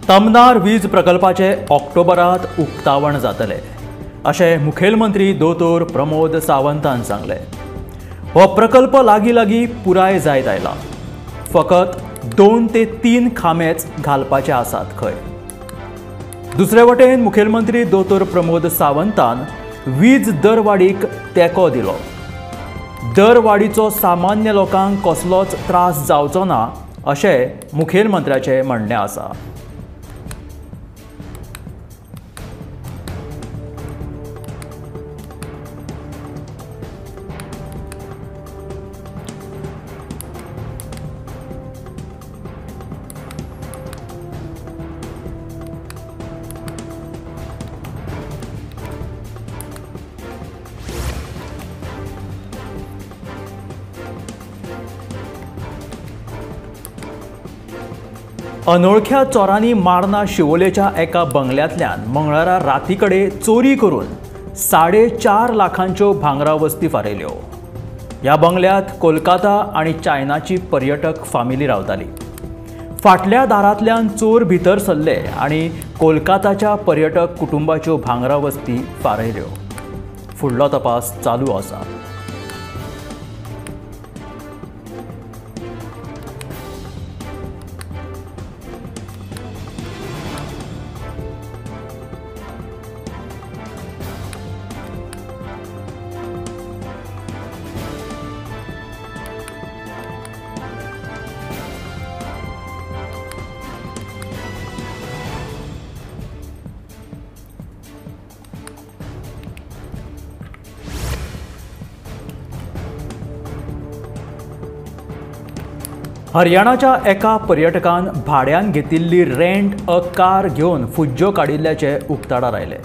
तमनार वीज प्रकल्पाचे ऑक्टोबरात उक्तावण जातले अशें मुखेलमंत्री दोतोर प्रमोद सावंतान सांगले। हो प्रकल्प लागीं पुराय जायत आयला। फकत 2 ते 3 खांबेच घालपाचे आसात खंय। दुसरे वटेन मुखेलमंत्री दोतोर प्रमोद सावंतान वीज दरवाडीक तेंको दिलो। दरवाडीचो सामान्य लोकांक कसलोच त्रास जावचो ना अशें मुखेलमंत्र्याचें म्हणणें आसा। अनोळख्या चोरांनी मार्ना शिवोलेच्या एका बंगल्यांतल्यान मंगळारा रातीकडे चोरी करून 4.5 लाखांच्यो भांगरा वस्ती फारयल्यो। ह्या बंगल्यांत कोलकाता आनी चायनाची पर्यटक फामिली रावताली। फाटल्या दारांतल्यान चोर भितर सरले आनी कोलकाताच्या पर्यटक कुटुंबाच्यो भांगरा वस्ती फारयल्यो। फुडलो तपास चालू आसा। हरियाणाच्या एका पर्यटकान भाड्यान घेतिल्ली रेंट अ कार घेवन फुज्जो काडिल्ल्याचे उक्ताडार आयले।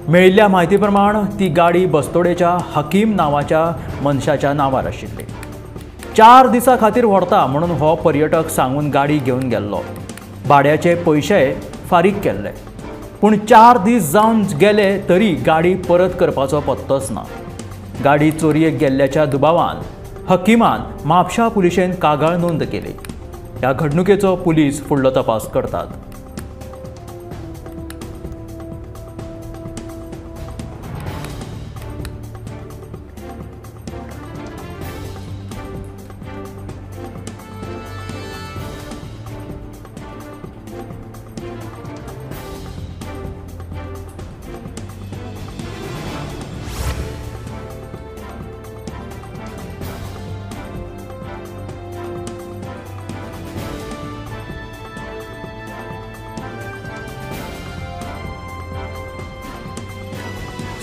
मेळिल्ल्या म्हायती प्रमाण ती गाडी बस्तोडेच्या हकीम नांवाच्या मनशाच्या नांवार आशिल्ली। 4 दिसां खातीर व्हरता म्हणून हो पर्यटक सांगून गाडी घेवन गेल्लो। भाड्याचे पयशे फारीक केल्ले, पूण 4 दीस जावन गेले तरी गाडी परत करपाचो पत्तोच ना। गाडी चोरयेक गेल्ल्याच्या दुबावान हकीमान म्हापशा पुलिशेन कागाळ नोंद केली। ह्या घडणुकेचो पुलीस फुडलो तपास करतात।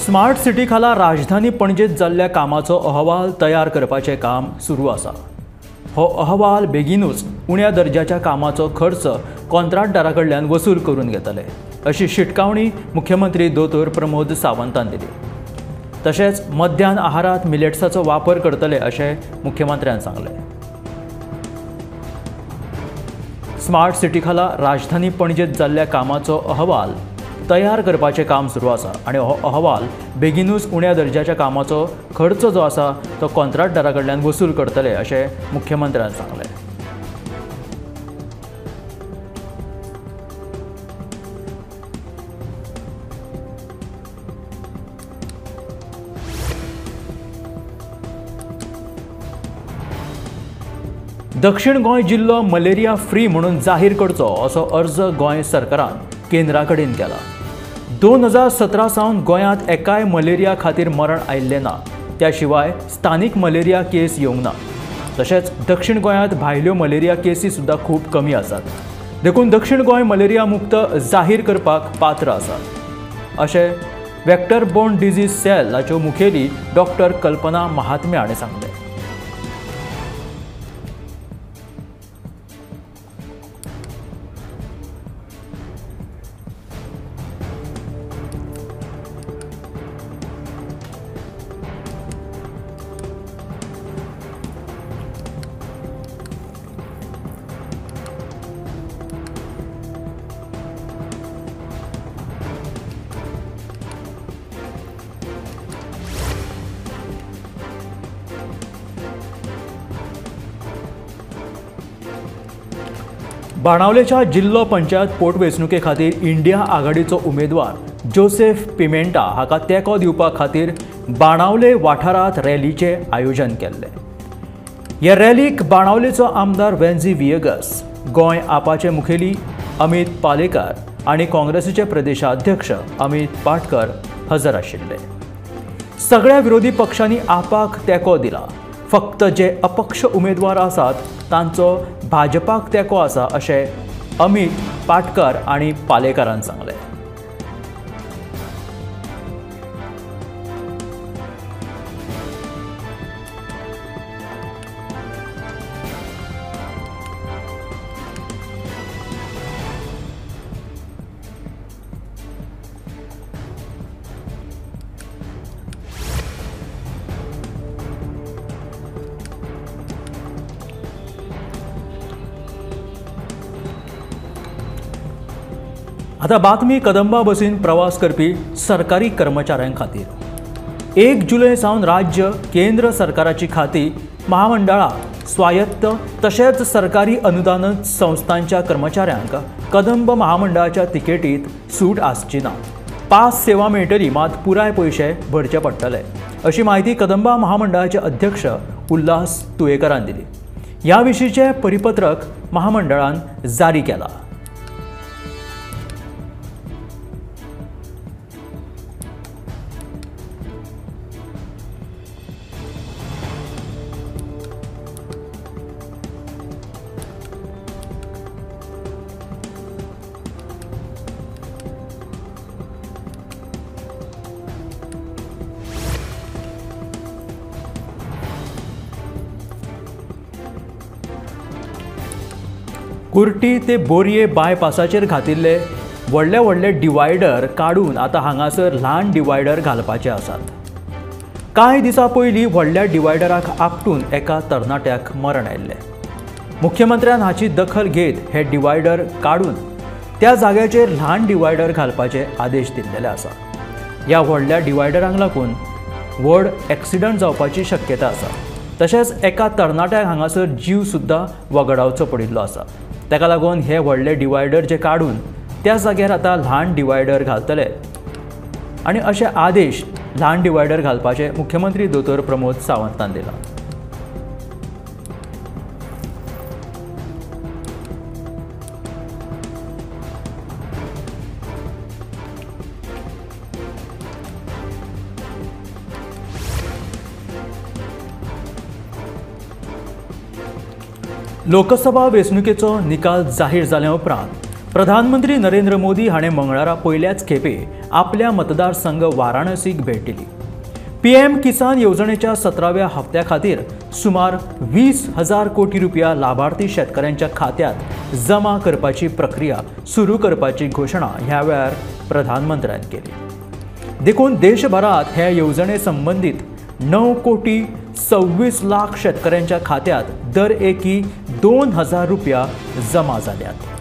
स्मार्ट सिटी खाला राजधानी पणजेत जाल्ल्या कामाचो अहवाल तयार करपाचें काम सुरू आसा। हो अहवाल बेगीनूच उण्या दर्जाच्या कामाचो खर्च कंत्राटदारा कडल्यान वसूल करून घेतले अशी शिटकावणी मुख्यमंत्री दोतोर प्रमोद सावंतान दिली। तशेंच मध्यान आहारात मिलेट्साचो वापर करतले अशें मुख्यमंत्र्यान सांगले। स्मार्ट सिटी खाला राजधानी पणजेत जाल्ल्या कामाचो अहवाल तयार करपाचें काम सुरू आसा आनी हो अहवाल बेगीनूच उण्या दर्जाच्या कामाचो खर्च जो आसा तो कंत्राटदारा कडल्यान वसूल करतले अशें मुख्यमंत्र्यान सांगलें। दक्षिण गोंय जिल्लो मलेरिया फ्री म्हणून जाहीर करचो असो अर्ज गोंय सरकारान केंद्रा कडेन केला। 2017 सावन गोंयांत एकाय मलेरिया खातीर मरण आयिल्लें ना। त्या शिवाय स्थानीक मलेरिया केस येवंक ना। तशेंच दक्षिण गोंयांत भायल्यो मलेरिया केसी सुद्दां खूब कमी आसात। देखून दक्षिण गोंय मलेरिया मुक्त जाहीर करपाक पात्र आसा अशें व्हेक्टर बोर्न डिजीज सेलाच्यो मुखेली डॉक्टर कल्पना महात्मे हाणें सांगलें। बाणावलेच्या जिल्लो पंचायत पोटवेंचणुके खातीर इंडिया आघाडीचो उमेदवार जोसेफ पिमेंटा हाका तेंको दिवपा खातीर बाणावले वाठारांत रॅलीचे आयोजन केल्ले। ह्या रॅलीक बाणावलेचो आमदार वेन्झी वियगस, गोंय आपाचे मुखेली अमित पालेकार आनी काँग्रेसीचे प्रदेशाध्यक्ष अमित पाटकर हजर आशिल्ले। सगळ्या विरोधी पक्षांनी आपाक तेंको दिला। फक्त जे अपक्ष उमेदवार आसात तांचो भाजपाक तेंको आसा अशें अमित पाटकर आनी पालेकारान सांगलें। आता बातमी कदंबा बसीन प्रवास करपी सरकारी कर्मचाऱ्यां खातीर 1 जुलय सावन राज्य केंद्र सरकाराची खाती महामंडळां स्वायत्त तशेंच सरकारी अनुदानित संस्थांच्या कर्मचाऱ्यांक कदंब महामंडळाच्या तिकेटीत सूट आसची ना। पास सेवा मेळटली, मात पुराय पयशे भरचे पडटले अशी माहिती कदंबा महामंडळाचे अध्यक्ष उल्हास तुयेकरान दिली। ह्या विशींचे परिपत्रक महामंडळान जारी केला। कुर्टी ते बोरये बायपासाचेर घातिल्ले व्हडले डिवायडर काडून आता हांगासर ल्हान डिवायडर घालपाचे आसात। कांय दिसां पयलीं व्हडल्या डिवायडराक आपटून एका तरणाट्याक मरण आयिल्लें। मुख्यमंत्र्यान हाची दखल घेत हे डिवायडर काडून त्या जाग्याचेर ल्हान डिवायडर घालपाचे आदेश दिल्लेले आसा। ह्या व्हडल्या डिवायडरांक लागून व्हड एक्सिडंट जावपाची शक्यता आसा। तशेंच एका तरणाट्याक हांगासर जीव सुद्दां वगडावचो पडिल्लो आसा। ताका लागून हे व्हडले डिवायडर जे काडून त्या जाग्यार आता ल्हान डिवायडर घालतले आनी अशे आदेश ल्हान डिवायडर घालपाचे मुख्यमंत्री दोतोर प्रमोद सावंतान दिला। लोकसभा वेंचणुकेचो निकाल जाहीर जाल्या उपरांत प्रधानमंत्री नरेंद्र मोदी हाणें मंगळारा पयल्याच खेपे आपल्या मतदारसंघ वाराणसीक भेट दिली। पीएम किसान येवजणेच्या 17व्या हप्त्या खातीर सुमार 20,000 कोटी रुपया लाभार्थी शेतकऱ्यांच्या खात्यात जमा करपाची प्रक्रिया सुरू करपाची घोशणा ह्या वेळार प्रधानमंत्र्यान केली। देखून देशभरात ह्या येवजणे संबंधीत 9 कोटी 26 लाख शेतकऱ्यांच्या खात्यात दर एकी 2,000 रुपया जमा जाल्यात।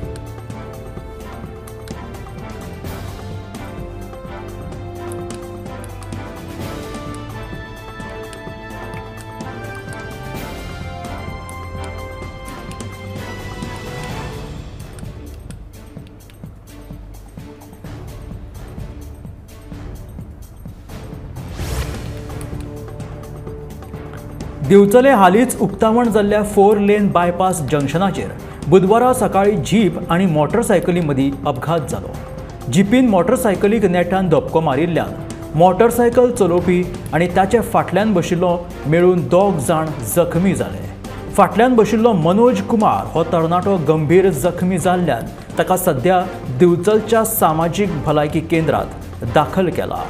दिवचले हालींच उक्तावण जाल्ल्या 4 लेन बायपास जंक्शनाचेर बुधवारा सकाळी जीप आनी मोटरसायकली मदीं अपघात जालो। जीपीन मोटरसायकलीक नेटान धपको मारिल्ल्यान मोटरसायकल चलोवपी आनी ताचे फाटल्यान बशिल्लो मेळून 2 जाण जखमी जाले। फाटल्यान बशिल्लो मनोज कुमार हो तरणाटो गंभीर जखमी जाल्ल्यान ताका सध्या दिवचलच्या सामाजीक भलायकी केंद्रात दाखल केला।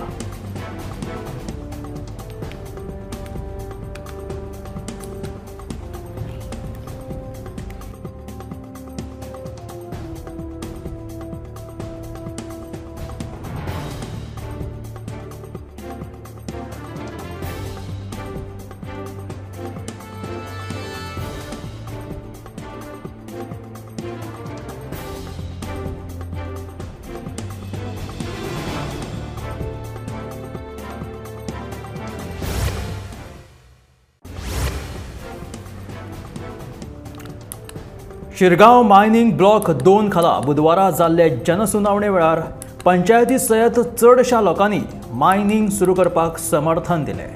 शिरगांव मायनिंग ब्लॉक 2 खाला बुधवारा जाल्ले जनसुनावणे वेळार पंचायती सयत चडशा लोकांनी मायनिंग सुरू करपाक समर्थन दिले.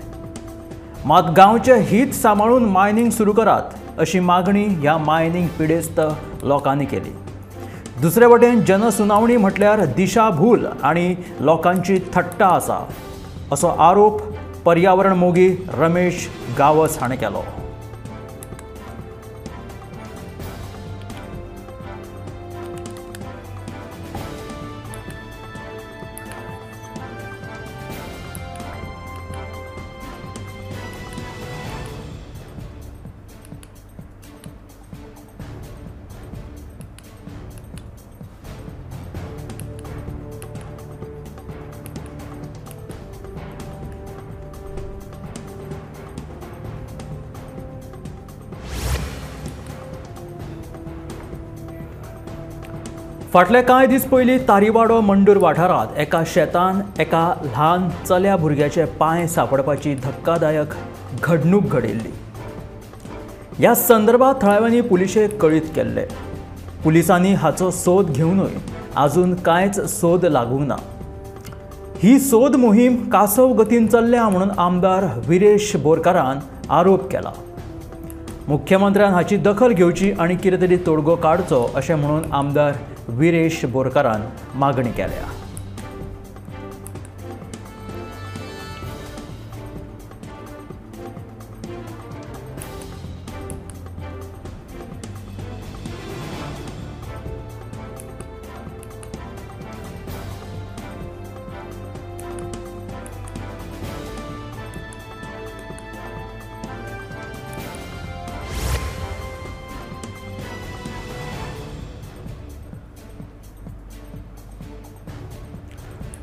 मात गांवचे हित सांबाळून मायनिंग सुरू करात अशी मागणी ह्या मायनिंग पिडेस्त लोकांनी केली. दुसरे वटेन जनसुनावणी म्हटल्यार दिशाभूल आणि लोकांची थट्टा आसा असो आरोप पर्यावरण मोगी रमेश गावस हाणें केलो. फाटले कांय दीस पयलीं तारीवाडो मंडूर वाठारांत एका शेतान एका ल्हान चल्या भुरग्याचे पांय सांपडपाची धक्कादायक घडणूक घडिल्ली. ह्या संदर्भात थळाव्यांनी पुलिशेक कळीत केल्ले. पुलिसांनी हाचो सोद घेवनूय आजून कांयच सोद लागूंक ना. ही सोद मोहीम कासव गतीन चल्ल्या म्हणून आमदार विरेश बोरकारान आरोप केला. मुख्यमंत्र्यान हाची दखल घेवची आनी कितें तरी तोडगो काडचो अशें म्हणून आमदार विरेश बोरकारान मागणी केल्या.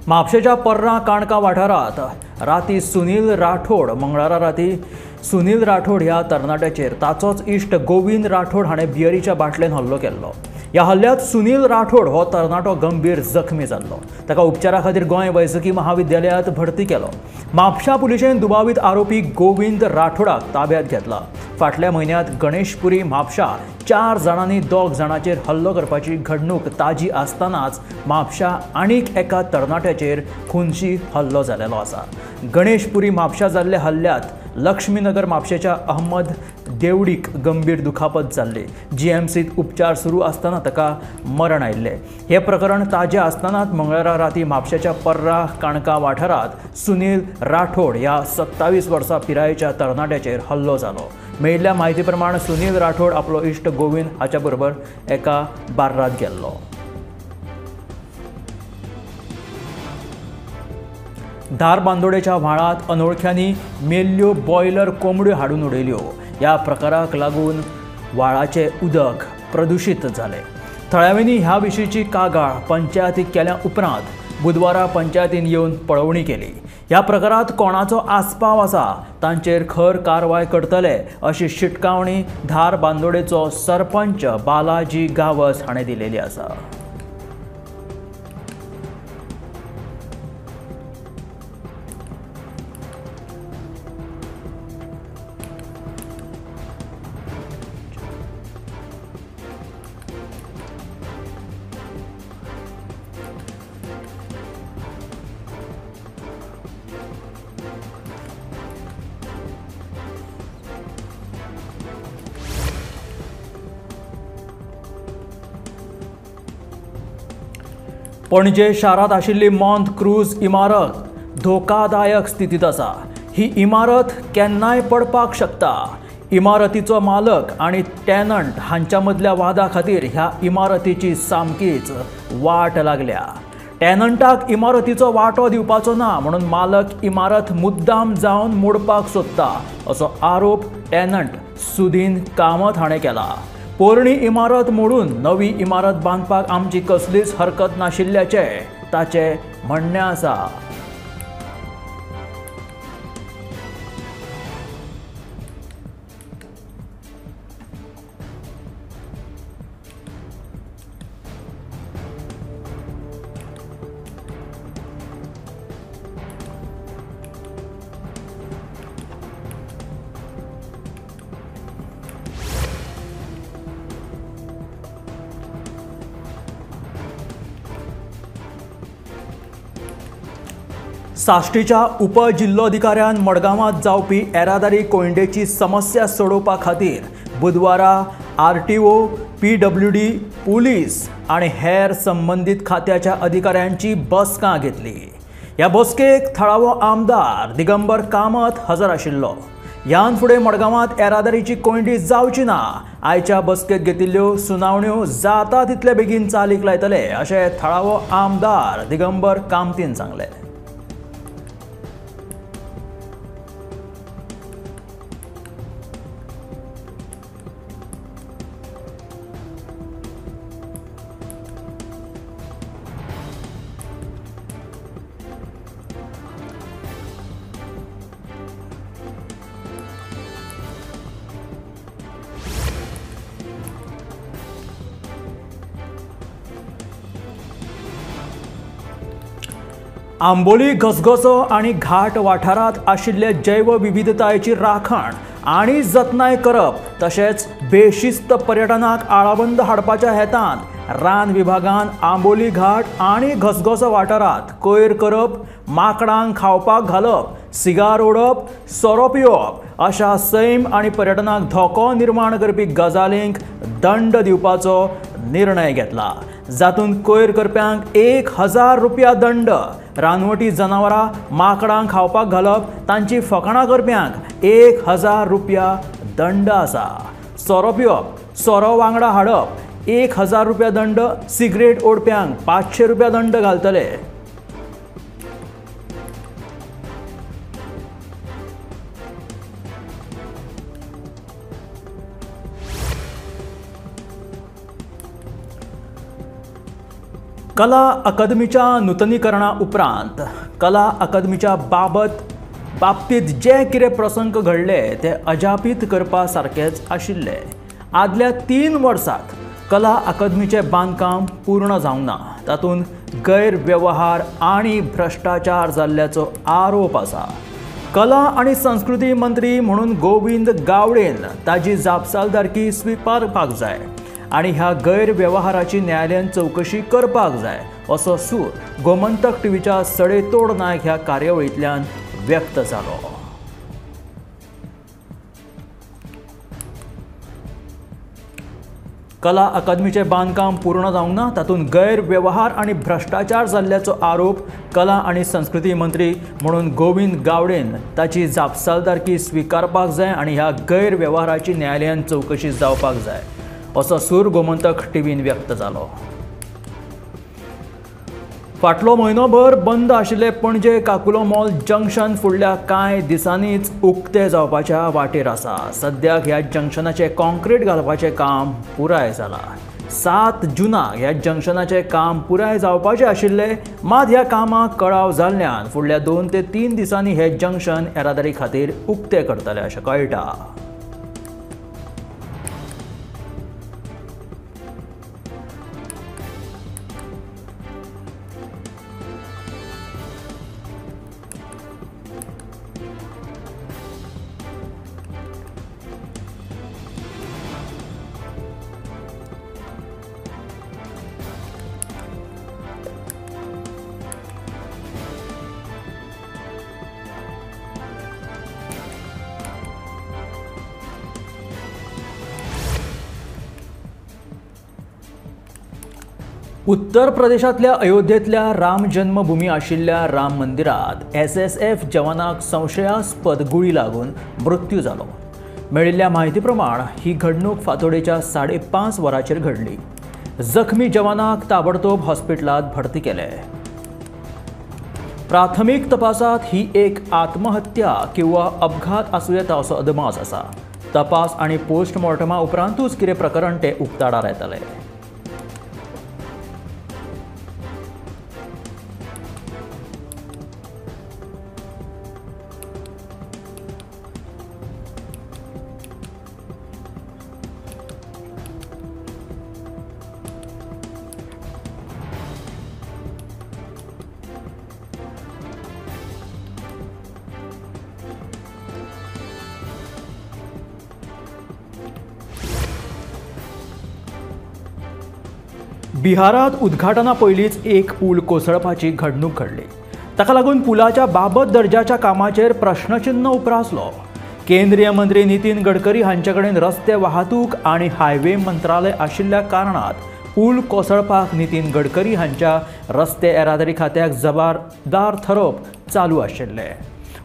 म्हापशेच्या पर्रा काणका वाठारांत राती सुनील राठोड मंगळारा राती सुनील राठोड ह्या तरणाट्याचेर ताचोच इश्ट गोविंद राठोड हाणें बियरीच्या बाटलेन हल्लो केल्लो. ह्या हल्ल्यांत सुनील राठोड हो तरणाटो गंभीर जखमी जाल्लो. ताका उपचारा खातीर गोंय वैजकी महाविद्यालयांत भरती केलो. म्हापशा पुलिशेन दुबावीत आरोपी गोविंद राठोडाक ताब्यांत घेतला. फाटल्या म्हयन्यांत गणेशपुरी म्हापशा 4 जाणांनी 2 जाणांचेर हल्लो करपाची घडणूक ताजी आसतनाच म्हापशा आनीक एका तरणाट्याचेर खुनशी हल्लो जाल्लो आसा. गणेशपुरी म्हापशा जाल्ल्या हल्ल्यांत लक्ष्मीनगर म्हापशेच्या अहमद देवडीक गंभीर दुखापत जाल्ली. जीएमसीत उपचार सुरू आसतना ताका मरण आयिल्लें. हे प्रकरण ताजें आसतनाच मंगळारा राती म्हापशेच्या पर्रा काणका वाठारांत सुनील राठोड ह्या 27 वर्सां पिरायेच्या तरणाट्याचेर हल्लो जालो. मेळिल्ल्या म्हायती प्रमाण सुनील राठोड आपलो इश्ट गोविंद हाच्या बरोबर एका बार्रांत गेल्लो. धारबांदोडेच्या व्हाळांत अनवळख्यांनी मेल्ल्यो बॉयलर कोंबड्यो हाडून उडयल्यो. ह्या प्रकाराक लागून व्हाळाचें उदक प्रदुशीत जालें. थळाव्यांनी ह्या विशींची कागाळ पंचायतीक केल्या उपरांत बुधवारा पंचायतीन येवन पळोवणी केली. ह्या प्रकारांत कोणाचो आस्पाव आसा तांचेर खर कारवाय करतले अशी शिटकावणी धारबांदोडेचो सरपंच बालाजी गावस हाणें दिलेली आसा. पणजे शारांत आशिल्ली मॉन्त क्रूज इमारत धोकादायक स्थितीत आसा. ही इमारत केन्नाय पडपाक शकता. इमारतीचो मालक आणि टॅनंट हांच्या मदल्या वादा खातीर ह्या इमारतीची सामकीच वाट लागल्या. टॅनंटाक इमारतीचो वांटो दिवपाचो ना म्हणून मालक इमारत मुद्दाम जावन मोडपाक सोदता असो आरोप टॅनंट सुदीन कामत हाणें केला. पोरणी इमारत मोडून नवी इमारत बांदपाक आमची कसलीच हरकत नाशिल्ल्याचें ताचें म्हणणें आसा. साश्टीच्या उपजिल्लोधिकाऱ्यान मडगांवांत जावपी येरादारी कोयंडेची समस्या सोडोवपा खातीर बुधवारा RTO, PWD, पुलीस आनी हेर संबंधीत खात्याच्या अधिकाऱ्यांची बसका घेतली। ह्या बसकेक थळावो आमदार दिगंबर कामत हजर आशिल्लो। ह्यान फुडें मडगांवांत येरादारीची कोयंडी जावची ना, आयच्या बसकेत घेतिल्ल्यो सुनावण्यो जाता तितले बेगीन चालीक लायतले अशें थळावो आमदार दिगंबर कामतीन सांगले। आंबोली घसघसो आनी घाट वाठारांत आशिल्ले जैवविविधतायेची राखण आनी जतनाय करप तशेंच बेशिस्त पर्यटनाक आळाबंद हाडपाच्या हेतान रान विभागान आंबोली घाट आनी घसघसो वाठारांत कोयर करप, माकडांक खावपाक घालप, सिगार ओडप, सोरो पिवप अशा सैम आनी पर्यटनाक धोको निर्माण करपी गजालींक दंड दिवपाचो निर्णय घेतला। जातूंत कोयर करप्यांक 1000 रुपया दंड, रानवटी जनावरां माकडांक खावपाक घालप तांची फकाणां करप्यांक 1000 रुपया दंड आसा। सोरो पिवप, सोरो वांगडा हाडप 1000 रुपया दंड, सिगरेट ओडप्यांक 500 रुपया दंड घालतले। कला अकादमीच्या नूतनीकरणा उपरांत कला अकादमीच्या बाबतींत जे कितें प्रसंग घडले ते अजापीत करपा सारकेच आशिल्ले। आदल्या 3 वर्सांत कला अकादमीचें बांदकाम पूर्ण जावंक ना, तातूंत गैरव्यवहार आनी भ्रश्टाचार जाल्ल्याचो आरोप आसा। कला आनी संस्कृती मंत्री म्हणून गोविंद गावडेन ताजी जापसालदारकी स्विकारपाक जाय आनी ह्या गैरव्यवहाराची न्यायालयान चवकशी करपाक जाय असो सूर गोमंतक टीव्हीच्या सडेतोड नायक ह्या कार्यावळींतल्यान व्यक्त जालो। कला अकादमीचें बांदकाम पूर्ण जावंक ना, तातूंत गैरव्यवहार आनी भ्रश्टाचार जाल्ल्याचो आरोप कला आनी संस्कृती मंत्री म्हणून गोविंद गावडेन ताची जापसालदारकी स्विकारपाक जाय आनी ह्या गैरव्यवहाराची न्यायालयान चवकशी जावपाक जाय असो सूर गोमंतक टीव्हीन व्यक्त जालो। फाटलो म्हयनोभर बंद आशिल्ले पणजे काकुलो मॉल जंक्शन फुडल्या कांय दिसांनीच उक्ते जावपाच्या वाटेर आसा। सद्याक ह्या जंक्शनाचें कॉन्क्रीट घालपाचें काम पुराय जालां। 7 जुनाक ह्या जंक्शनाचें काम पुराय जावपाचें आशिल्लें, मात ह्या कामाक कळाव जाल्ल्यान फुडल्या 2 ते 3 दिसांनी हे जंक्शन येरादारी खातीर उक्ते करतले अशें कळटा। उत्तर प्रदेशातल्या अयोध्येतल्या राम जन्मभूमी आशिल्ल्या राम मंदिरात SSF जवानाक संशयास्पद गुळी लागून मृत्यू जालो। मेळिल्ल्या म्हायती प्रमाण ही घडणूक फांतोडेच्या 5.5 वरांचेर घडली। जखमी जवानाक ताबडतोब हॉस्पिटलांत भरती केले। प्राथमीक तपासात ही एक आत्महत्या किंवा अपघात आसूं येता असो अदमास आसा। तपास आनी पोस्टमॉर्टमा उपरांतूच कितें प्रकरण ते उक्ताडार येतले। बिहारात उद्घाटना पयलींच एक पूल कोसळपाची घडणूक घडली। ताका लागून पुलाच्या बाबत दर्जाच्या कामाचेर प्रश्नचिन्ह उप्रासलो। केंद्रीय मंत्री नितीन गडकरी हांचे कडेन रस्ते वाहतूक आनी हायवे मंत्रालय आशिल्ल्या कारणात पूल कोसळपाक नितीन गडकरी हांच्या रस्ते येरादारी खात्याक जबाबदार थारप चालू आशिल्ले।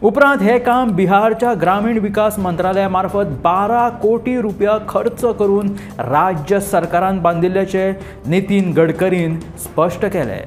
उपरांत हे काम बिहारच्या ग्रामीण विकास मंत्रालया मार्फत 12 कोटी रुपया खर्च करून राज्य सरकारान बांदिल्ल्याचे नितीन गडकरीन स्पष्ट केले।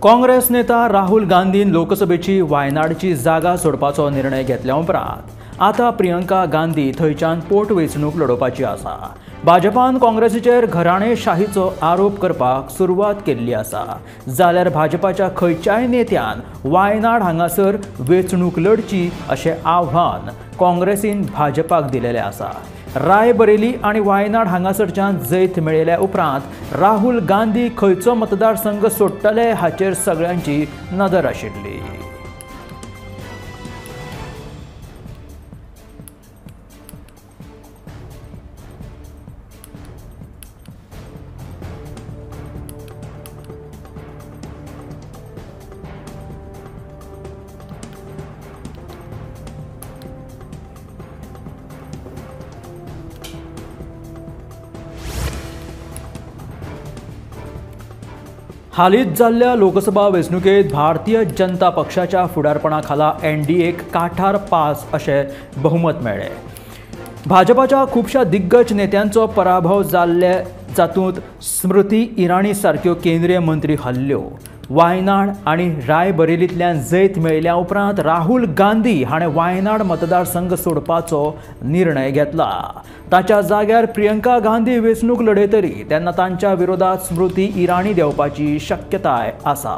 काँग्रेस नेता राहुल गांधीन लोकसभेची वायनाडची जागा सोडपाचो निर्णय घेतल्या उपरांत आता प्रियंका गांधी थंयच्यान पोटवेंचणूक लडोवपाची आसा। भाजपान काँग्रेसीचेर घराणेशाहीचो आरोप करपाक सुरवात केल्ली आसा, जाल्यार भाजपाच्या खंयच्याय नेत्यान वायनाड हांगासर वेंचणूक लढची अशें आव्हान काँग्रेसीन भाजपाक दिलेलें आसा। रायबरेली आनी वायनाड हांगासरच्यान जैत मेळयल्या उपरांत राहुल गांधी खंयचो मतदारसंघ सोडटले हाचेर सगळ्यांची नदर आशिल्ली। हालींच जाल्ल्या लोकसभा वेंचणुकेत भारतीय जनता पक्षाच्या फुडारपणा खाला एनडीएक काठार पास अशें बहुमत मेळ्ळें। भाजपाच्या खुबशा दिग्गज नेत्यांचो पराभव जाल्ले जातूंत स्मृती इराणी सारक्यो केंद्रीय मंत्री हरल्यो। वायनाड आनी रायबरेलींतल्यान जैत मेळयल्या उपरांत राहुल गांधी हाणें वायनाड मतदारसंघ सोडपाचो निर्णय घेतला। ताच्या जाग्यार प्रियंका गांधी वेंचणूक लढयतली तेन्ना तांच्या विरोधात स्मृती इराणी देंवपाची शक्यताय आसा।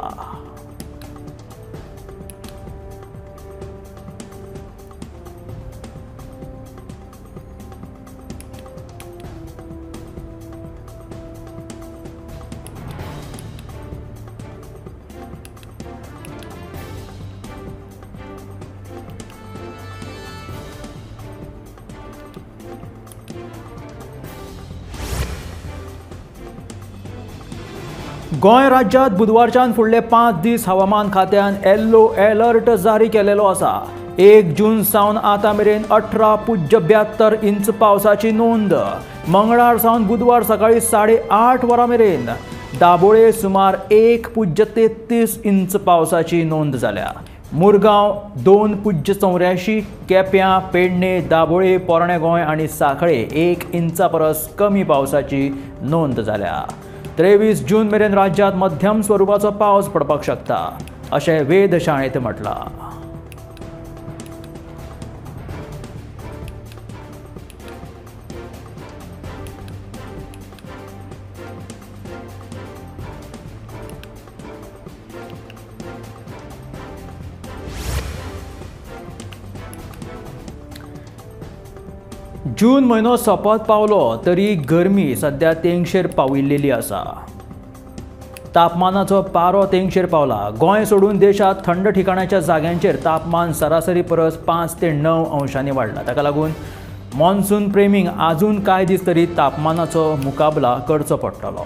गोंय राज्यांत बुधवारच्यान फुडले 5 दीस हवामान खात्यान येल्लो अलर्ट जारी केलेलो आसा। 1 जून सावन आतां मेरेन 18.72 इंच पावसाची नोंद। मंगळार सावन बुधवार सकाळी 8:30 वरां मेरेन दाबोळे सुमार 1.33 इंच पावसाची नोंद जाल्या। मुरगांव 2.84, केप्यां, पेडणे, दाबोळे, पोरणे गोंय आनी सांखळे 1 इंचा परस कमी पावसाची नोंद जाल्या। 23 जून मेरेन राज्यांत मध्यम स्वरुपाचो पावस पडपाक शकता अशें वेधशाळेंत म्हटलां। जून म्हयनो सोंपत पावलो तरी गरमी सध्या तेंगशेर पाविल्लेली आसा। तापमानाचो पारो तेंगशेर पावला। गोंय सोडून देशांत थंड ठिकाणाच्या जाग्यांचेर तापमान सरासरी परस 5 ते 9 अंशांनी वाडला। ताका लागून मॉन्सून प्रेमींक आजून कांय दीस तरी तापमानाचो मुकाबला करचो पडटलो।